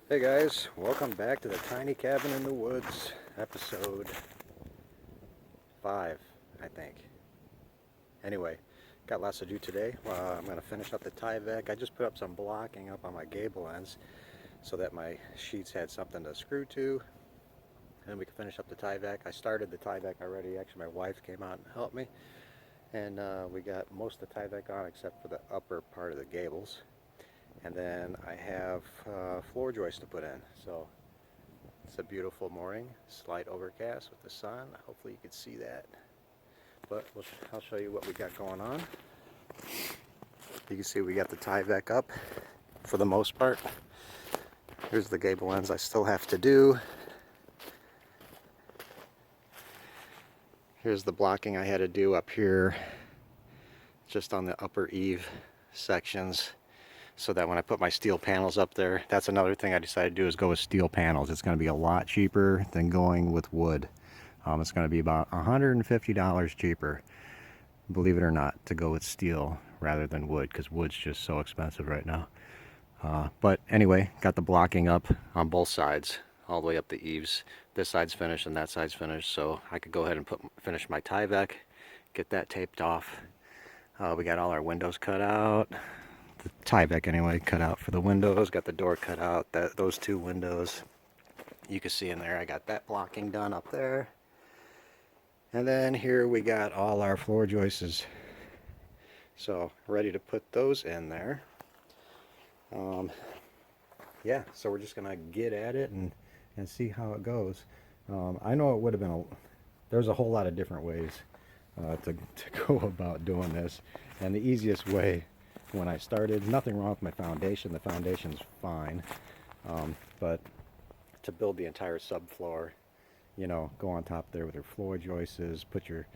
Hey guys, welcome back to the Tiny Cabin in the Woods, episode 5, I think. Anyway, got lots to do today. I'm going to finish up the Tyvek. I just put up some blocking up on my gable ends so that my sheets had something to screw to, and we can finish up the Tyvek. I started the Tyvek already. Actually, my wife came out and helped me, and we got most of the Tyvek on except for the upper part of the gables. And then I have floor joists to put in. So it's a beautiful morning, slight overcast with the sun. Hopefully you can see that. But I'll show you what we got going on. You can see we got the Tyvek up for the most part. Here's the gable ends I still have to do. Here's the blocking I had to do up here, just on the upper eave sections, so that when I put my steel panels up there, that's another thing I decided to do, is go with steel panels. It's going to be a lot cheaper than going with wood. It's going to be about $150 cheaper, believe it or not, to go with steel rather than wood, because wood's just so expensive right now. But anyway, got the blocking up on both sides, all the way up the eaves. This side's finished and that side's finished, so I could go ahead and finish my Tyvek, get that taped off. We got all our windows cut out. The Tyvek anyway, cut out for the windows. Got the door cut out, those two windows. You can see in there, I got that blocking done up there. And then here we got all our floor joists. So ready to put those in there. Yeah, so we're just gonna get at it and see how it goes. I know it would have been there's a whole lot of different ways to go about doing this, and the easiest way, when I started, nothing wrong with my foundation. The foundation's fine, but to build the entire subfloor, you know, go on top there with your floor joists, put your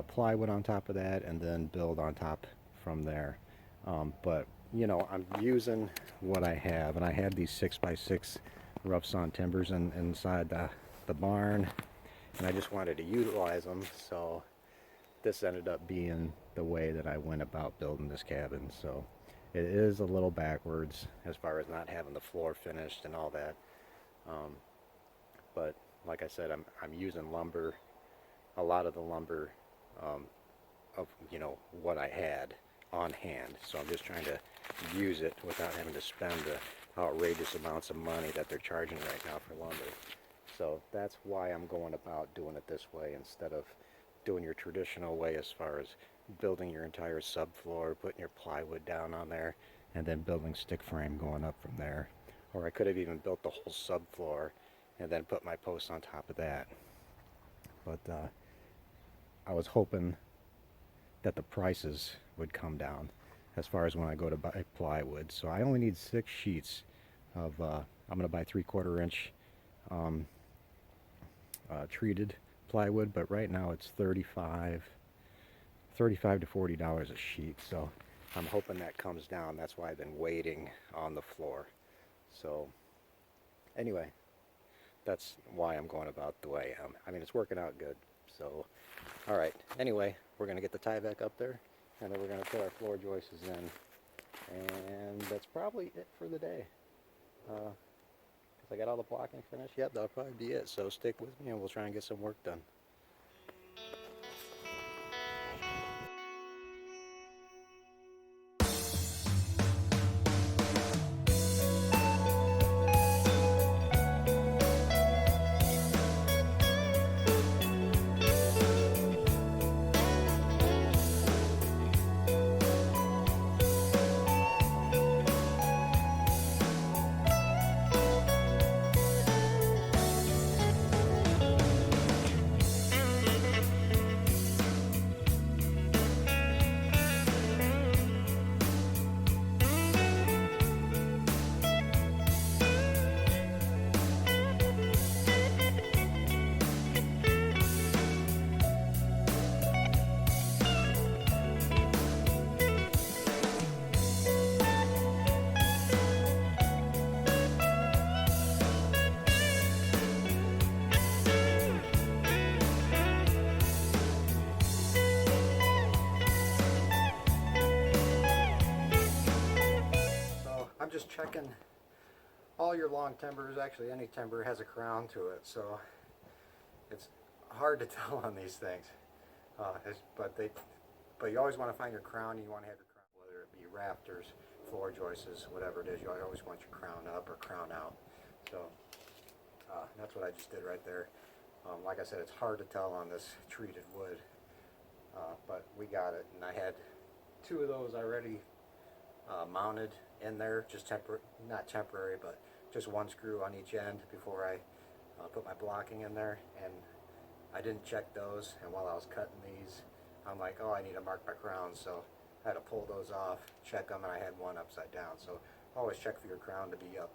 plywood on top of that, and then build on top from there. But you know, I'm using what I have, and I had these 6x6 rough sawn timbers inside the barn, and I just wanted to utilize them. So this ended up being the way that I went about building this cabin. So it is a little backwards as far as not having the floor finished and all that, but like I said, I'm using lumber, a lot of the lumber of, you know, what I had on hand. So I'm just trying to use it without having to spend the outrageous amounts of money that they're charging right now for lumber. So that's why I'm going about doing it this way, instead of doing your traditional way as far as building your entire subfloor, putting your plywood down on there, and then building stick frame going up from there. Or I could have even built the whole subfloor and then put my posts on top of that. But I was hoping that the prices would come down as far as when I go to buy plywood. So I only need 6 sheets of, I'm going to buy 3/4 inch treated plywood, but right now it's $35 to $40 a sheet. So I'm hoping that comes down. That's why I've been waiting on the floor. So anyway, that's why I'm going about the way I am. I mean, it's working out good. So all right, anyway, we're going to get the Tyvek up there, and then we're going to put our floor joists in, and that's probably it for the day. Because I got all the blocking finished. Yep, that'll probably be it. So stick with me and we'll try and get some work done. checking all your long timbers. Actually, any timber has a crown to it, so it's hard to tell on these things. But you always want to find your crown. And you want to have your crown, whether it be rafters, floor joists, whatever it is. You always want your crown up or crown out. So that's what I just did right there. Like I said, it's hard to tell on this treated wood, but we got it. And I had 2 of those already mounted in there, just not temporary, but just 1 screw on each end before I put my blocking in there. And I didn't check those, and while I was cutting these, I'm like, oh, I need to mark my crowns, so I had to pull those off, check them, and I had one upside down. So always check for your crown to be up.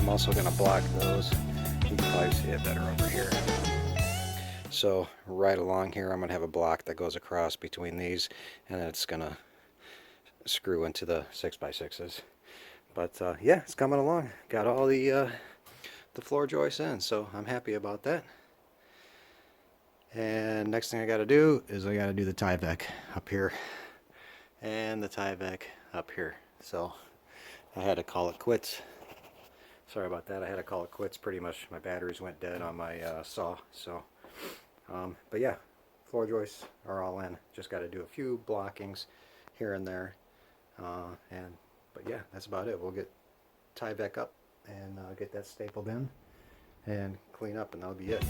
I'm also going to block those. You can probably see it better over here. So right along here I'm going to have a block that goes across between these, and then it's going to screw into the 6x6s. But yeah, it's coming along. Got all the floor joists in, so I'm happy about that. And next thing I got to do is I got to do the Tyvek up here and the Tyvek up here. So I had to call it quits. Sorry about that. I had to call it quits. Pretty much my batteries went dead on my saw. So, but yeah, floor joists are all in. Just got to do a few blockings here and there. But yeah, that's about it. We'll get Tyvek up and get that stapled in and clean up, and that'll be it.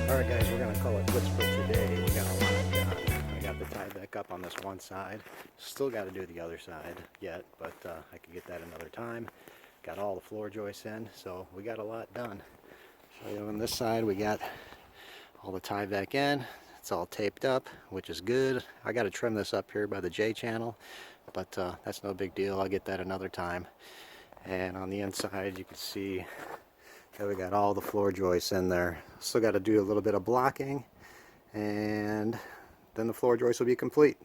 Alright guys, we're going to call it quits for today. We got a lot done. I got the Tyvek up on this one side. Still got to do the other side yet, but I could get that another time. Got all the floor joists in, so we got a lot done. So on this side we got all the Tyvek in. It's all taped up, which is good. I got to trim this up here by the J channel, but that's no big deal. I'll get that another time. And on the inside you can see that we got all the floor joists in there. Still got to do a little bit of blocking, and then the floor joists will be complete.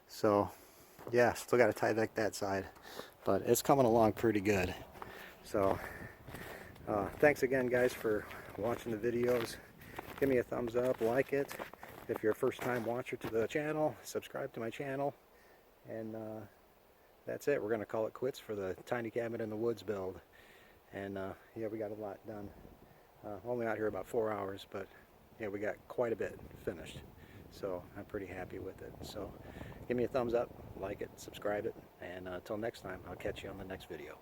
So yeah, still got to Tyvek that side, but it's coming along pretty good. So thanks again guys for watching the videos. Give me a thumbs up, like it. If you're a first time watcher to the channel, subscribe to my channel. And that's it. We're going to call it quits for the tiny cabin in the woods build. And yeah, we got a lot done. Only out here about 4 hours, but yeah, we got quite a bit finished. So I'm pretty happy with it. So give me a thumbs up, like it, subscribe it, and until next time, I'll catch you on the next video.